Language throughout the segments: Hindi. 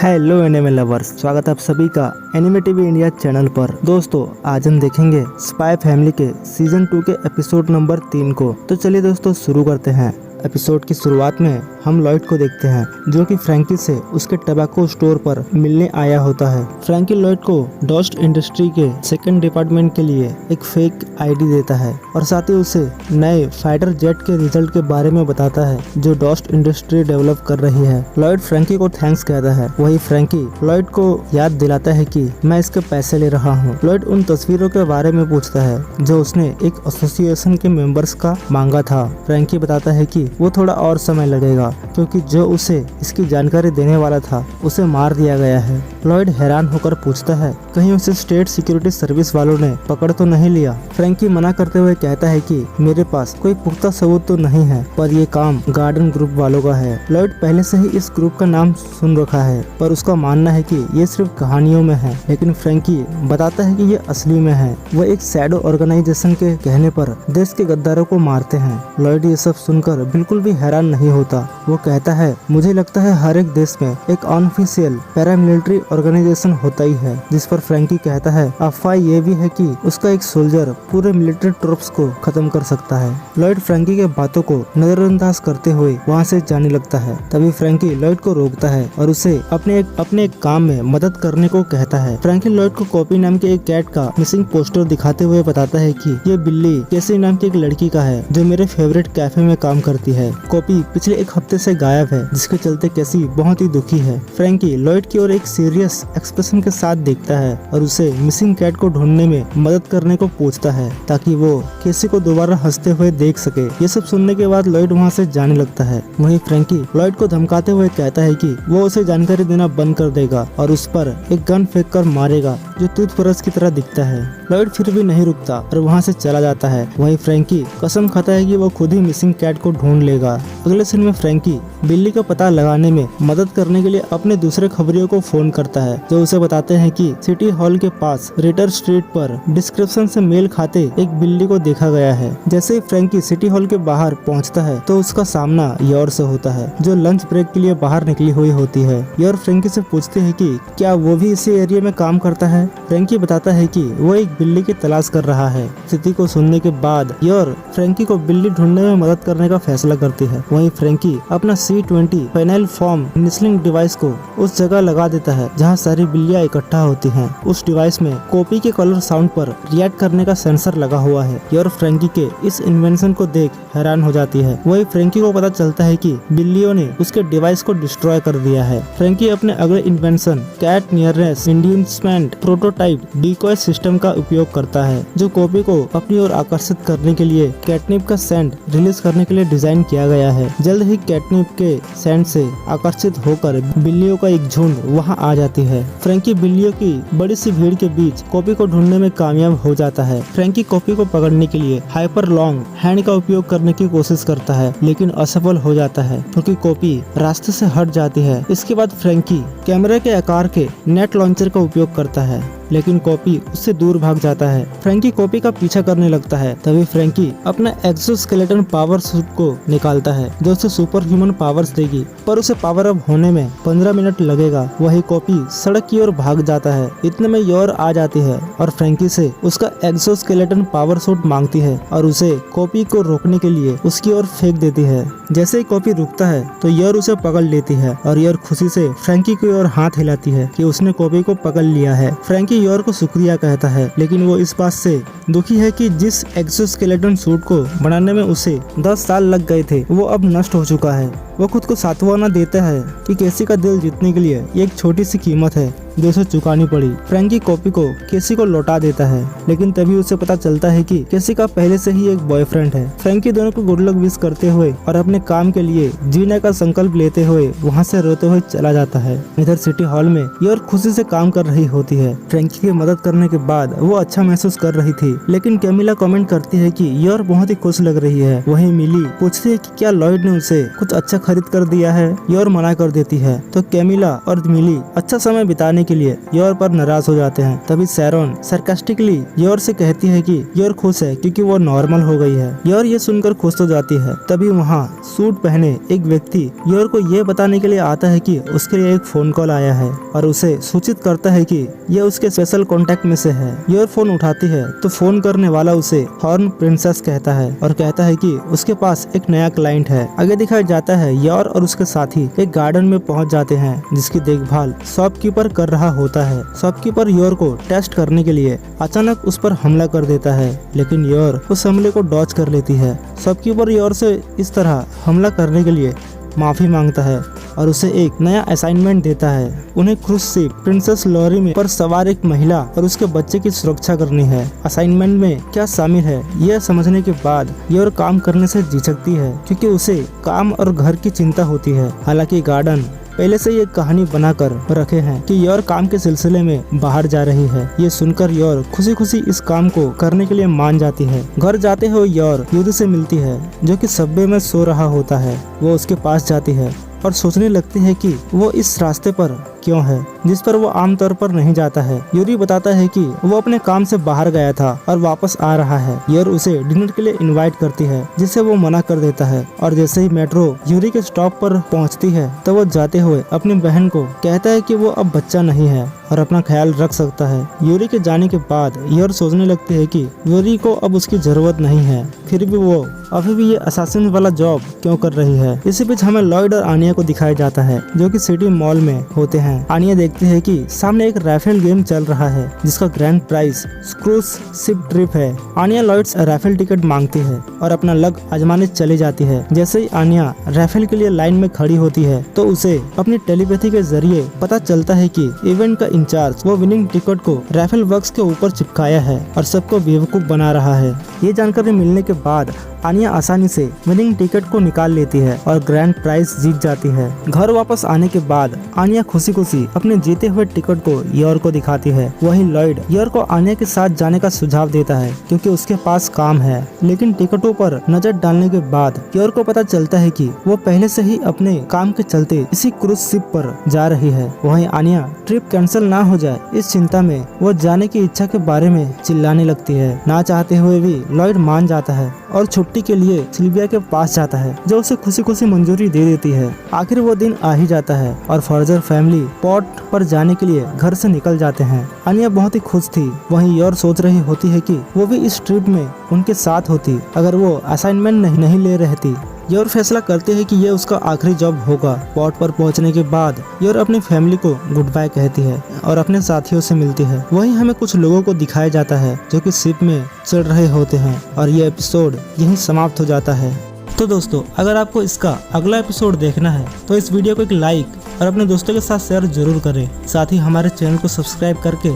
हेलो एनिमे लवर्स, स्वागत है आप सभी का एनिमे टीवी इंडिया चैनल पर। दोस्तों आज हम देखेंगे स्पाई फैमिली के सीजन 2 के एपिसोड नंबर 3 को। तो चलिए दोस्तों शुरू करते हैं। एपिसोड की शुरुआत में हम लॉयड को देखते हैं जो कि फ्रैंकी से उसके टबैको स्टोर पर मिलने आया होता है। फ्रैंकी लॉयड को डॉस्ट इंडस्ट्री के सेकंड डिपार्टमेंट के लिए एक फेक आईडी देता है और साथ ही उसे नए फाइटर जेट के रिजल्ट के बारे में बताता है जो डॉस्ट इंडस्ट्री डेवलप कर रही है। लॉयड फ्रैंकी को थैंक्स कहता है। वही फ्रैंकी लॉयड को याद दिलाता है कि मैं इसके पैसे ले रहा हूँ। लॉयड उन तस्वीरों के बारे में पूछता है जो उसने एक एसोसिएशन के मेंबर्स का मांगा था। फ्रैंकी बताता है कि वो थोड़ा और समय लगेगा क्योंकि जो उसे इसकी जानकारी देने वाला था उसे मार दिया गया है। लॉयड हैरान होकर पूछता है कहीं उसे स्टेट सिक्योरिटी सर्विस वालों ने पकड़ तो नहीं लिया। फ्रैंकी मना करते हुए कहता है कि मेरे पास कोई पुख्ता सबूत तो नहीं है, पर ये काम गार्डन ग्रुप वालों का है। लॉयड पहले से ही इस ग्रुप का नाम सुन रखा है, पर उसका मानना है कि ये सिर्फ कहानियों में है, लेकिन फ्रैंकी बताता है कि ये असली में है। वो एक शैडो ऑर्गेनाइजेशन के कहने पर देश के गद्दारों को मारते हैं। लॉयड ये सब सुनकर बिल्कुल भी हैरान नहीं होता। वो कहता है मुझे लगता है हर एक देश में एक अनऑफिशियल पैरामिलिट्री ऑर्गेनाइजेशन होता ही है। जिस पर फ्रैंकी कहता है अफवाह ये भी है कि उसका एक सोल्जर पूरे मिलिट्री ट्रूप्स को खत्म कर सकता है। लॉयड फ्रैंकी के बातों को नजरअंदाज करते हुए वहाँ से जाने लगता है। तभी फ्रैंकी लॉयड को रोकता है और उसे अपने एक काम में मदद करने को कहता है। फ्रैंकी लॉयड को कॉपी नाम के एक कैट का मिसिंग पोस्टर दिखाते हुए बताता है कि ये बिल्ली कैसी नाम की एक लड़की का है जो मेरे फेवरेट कैफे में काम करती है। कॉपी पिछले एक हफ्ते से गायब है, जिसके चलते कैसी बहुत ही दुखी है। फ्रैंकी लॉयड की ओर एक सीरियस एक्सप्रेशन के साथ देखता है और उसे मिसिंग कैट को ढूंढने में मदद करने को पूछता है ताकि वो कैसी को दोबारा हंसते हुए देख सके। ये सब सुनने के बाद लॉयड वहाँ से जाने लगता है। वहीं फ्रैंकी लॉयड को धमकाते हुए कहता है कि वो उसे जानकारी देना बंद कर देगा और उस पर एक गन फेंक कर मारेगा जो टूथब्रश की तरह दिखता है। लॉयड फिर भी नहीं रुकता और वहाँ से चला जाता है। वहीं फ्रैंकी कसम खाता है कि वो खुद ही मिसिंग कैट को ढूंढ लेगा। अगले सीन में फ्रैंकी बिल्ली का पता लगाने में मदद करने के लिए अपने दूसरे खबरियों को फोन करता है जो उसे बताते हैं कि सिटी हॉल के पास रिटर स्ट्रीट पर डिस्क्रिप्शन से मेल खाते एक बिल्ली को देखा गया है। जैसे ही फ्रैंकी सिटी हॉल के बाहर पहुंचता है तो उसका सामना योर से होता है जो लंच ब्रेक के लिए बाहर निकली हुई होती है। योर फ्रैंकी से पूछते हैं कि क्या वो भी इसी एरिया में काम करता है। फ्रैंकी बताता है कि वो एक बिल्ली की तलाश कर रहा है। स्थिति को सुनने के बाद योर फ्रैंकी को बिल्ली ढूंढने में मदद करने का फैसला करती है। वहीं फ्रैंकी अपना C20 फाइनल फॉर्म निस्लिंग डिवाइस को उस जगह लगा देता है जहां सारी बिल्लियां इकट्ठा होती हैं। उस डिवाइस में कॉपी के कलर साउंड पर रिएक्ट करने का सेंसर लगा हुआ है। योर फ्रैंकी के इस इन्वेंशन को देख हैरान हो जाती है। वही फ्रैंकी को पता चलता है कि बिल्लियों ने उसके डिवाइस को डिस्ट्रॉय कर दिया है। फ्रैंकी अपने अगले invention cat nearness inducement prototype decoy system का उपयोग करता है जो कॉपी को अपनी ओर आकर्षित करने के लिए कैटनिप का सेंट रिलीज करने के लिए डिजाइन किया गया है। जल्द ही कैटनिप के सेंट से आकर्षित होकर बिल्लियों का एक झुंड वहां आ जाती है। फ्रैंकी बिल्लियों की बड़ी सी भीड़ के बीच कॉपी को ढूंढने में कामयाब हो जाता है। फ्रैंकी कॉपी को पकड़ने के लिए हाइपर लॉन्ग हैंड का उपयोग करने की कोशिश करता है लेकिन असफल हो जाता है क्योंकि कॉपी रास्ते से हट जाती है। इसके बाद फ्रैंकी कैमरे के आकार के नेट लॉन्चर का उपयोग करता है लेकिन कॉपी उससे दूर भाग जाता है। फ्रैंकी कॉपी का पीछा करने लगता है। तभी फ्रैंकी अपना एक्सोस्केलेटन पावर सूट को निकालता है जो उसे सुपर ह्यूमन पावर्स देगी, पर उसे पावर अप होने में 15 मिनट लगेगा। वही कॉपी सड़क की ओर भाग जाता है। इतने में योर आ जाती है और फ्रैंकी से उसका एक्सोस्केलेटन पावर सूट मांगती है और उसे कॉपी को रोकने के लिए उसकी ओर फेंक देती है। जैसे ही कॉपी रुकता है तो योर उसे पकड़ लेती है और योर खुशी से फ्रैंकी की ओर हाथ हिलाती है कि उसने कॉपी को पकड़ लिया है। फ्रैंकी योर को शुक्रिया कहता है लेकिन वो इस बात से दुखी है कि जिस एक्सोस्केलेटन सूट को बनाने में उसे 10 साल लग गए थे वो अब नष्ट हो चुका है। वो खुद को सांत्वना देता है कि केसी का दिल जीतने के लिए ये एक छोटी सी कीमत है जो उसे चुकानी पड़ी। फ्रैंकी कॉपी को केसी को लौटा देता है लेकिन तभी उसे पता चलता है कि केसी का पहले से ही एक बॉयफ्रेंड है। फ्रैंकी दोनों को गुड लक विश करते हुए और अपने काम के लिए जीने का संकल्प लेते हुए वहाँ से रोते हुए चला जाता है। इधर सिटी हॉल में योर खुशी से काम कर रही होती है। फ्रैंकी की मदद करने के बाद वो अच्छा महसूस कर रही थी लेकिन कैमिला कमेंट करती है कि योर बहुत ही खुश लग रही है। वहीं मिली पूछती है कि क्या लॉयड ने उसे कुछ अच्छा खरीद कर दिया है। योर मना कर देती है तो कैमिला और मिली अच्छा समय बिताने जानने के लिए योर पर नाराज हो जाते हैं। तभी सैरोन सरकास्टिकली योर से कहती है कि योर खुश है क्योंकि वो नॉर्मल हो गई है। योर ये सुनकर खुश हो जाती है। तभी वहाँ सूट पहने एक व्यक्ति योर को ये बताने के लिए आता है कि उसके लिए एक फोन कॉल आया है और उसे सूचित करता है कि यह उसके स्पेशल कॉन्टेक्ट में से है। योर फोन उठाती है तो फोन करने वाला उसे हॉर्न प्रिंसेस कहता है और कहता है कि उसके पास एक नया क्लाइंट है। आगे दिखाया जाता है योर और उसके साथी एक गार्डन में पहुंच जाते हैं जिसकी देखभाल शॉपकीपर कर रहा होता है। शॉपकीपर योर को टेस्ट करने के लिए अचानक उस पर हमला कर देता है, लेकिन योर उस हमले को डॉज कर लेती है। शॉपकीपर योर से इस तरह हमला करने के लिए माफी मांगता है और उसे एक नया असाइनमेंट देता है। उन्हें क्रूज शिप प्रिंसेस लॉरी में पर सवार एक महिला और उसके बच्चे की सुरक्षा करनी है। असाइनमेंट में क्या शामिल है यह समझने के बाद योर काम करने से झिझकती है क्योंकि उसे काम और घर की चिंता होती है। हालांकि गार्डन पहले से ये कहानी बनाकर रखे हैं कि योर काम के सिलसिले में बाहर जा रही है। ये सुनकर योर खुशी खुशी इस काम को करने के लिए मान जाती है। घर जाते हुए योर युद्ध से मिलती है जो कि सबवे में सो रहा होता है। वो उसके पास जाती है और सोचने लगती है कि वो इस रास्ते पर क्यों है जिस पर वो आमतौर पर नहीं जाता है। यूरी बताता है कि वो अपने काम से बाहर गया था और वापस आ रहा है। योर उसे डिनर के लिए इनवाइट करती है जिसे वो मना कर देता है और जैसे ही मेट्रो यूरी के स्टॉप पर पहुंचती है तो वो जाते हुए अपनी बहन को कहता है कि वो अब बच्चा नहीं है और अपना ख्याल रख सकता है। यूरी के जाने के बाद योर सोचने लगती है कि यूरी को अब उसकी जरूरत नहीं है, फिर भी वो अभी भी ये असासिन वाला जॉब क्यों कर रही है। इसी बीच हमें लॉयड और आनिया को दिखाया जाता है जो कि सिटी मॉल में होते हैं। आनिया देखती है कि सामने एक राइफल गेम चल रहा है जिसका grand prize cruise ship trip है। आनिया लॉयड्स राइफल टिकट मांगती है और अपना लक आजमाने चली जाती है। जैसे ही आनिया राइफल के लिए लाइन में खड़ी होती है तो उसे अपनी टेलीपैथी के जरिए पता चलता है कि इवेंट का इंचार्ज वो विनिंग टिकट को राइफल वर्क्स के ऊपर चिपकाया है और सबको बेवकूफ बना रहा है। ये जानकारी मिलने के बाद आनिया आसानी से विनिंग टिकट को निकाल लेती है और ग्रैंड प्राइज जीत जाती है। घर वापस आने के बाद आनिया खुशी खुशी अपने जीते हुए टिकट को योर को दिखाती है। वहीं लॉयड योर को आनिया के साथ जाने का सुझाव देता है क्योंकि उसके पास काम है, लेकिन टिकटों पर नजर डालने के बाद योर को पता चलता है कि वो पहले से ही अपने काम के चलते इसी क्रूज शिप पर जा रही है। वहीं आनिया ट्रिप कैंसिल ना हो जाए इस चिंता में वो जाने की इच्छा के बारे में चिल्लाने लगती है। ना चाहते हुए भी लॉयड मान जाता है और छुट्टी के लिए सिल्विया के पास जाता है जो उसे खुशी खुशी मंजूरी दे देती है। आखिर वो दिन आ ही जाता है और फर्जर फैमिली पोर्ट पर जाने के लिए घर से निकल जाते हैं। आनिया बहुत ही खुश थी। वहीं योर सोच रही होती है कि वो भी इस ट्रिप में उनके साथ होती अगर वो असाइनमेंट नहीं ले रहती। योर फैसला करते हैं कि ये उसका आखिरी जॉब होगा। पोर्ट पर पहुंचने के बाद योर अपनी फैमिली को गुड बाय कहती है और अपने साथियों से मिलती है। वहीं हमें कुछ लोगों को दिखाया जाता है जो कि शिप में चढ़ रहे होते हैं और ये एपिसोड यहीं समाप्त हो जाता है। तो दोस्तों, अगर आपको इसका अगला एपिसोड देखना है तो इस वीडियो को एक लाइक और अपने दोस्तों के साथ शेयर जरूर करें। साथ ही हमारे चैनल को सब्सक्राइब करके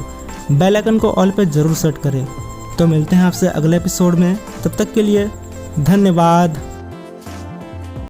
बेल आइकन को ऑल पे जरूर सेट करें। तो मिलते हैं आपसे अगले एपिसोड में, तब तक के लिए धन्यवाद।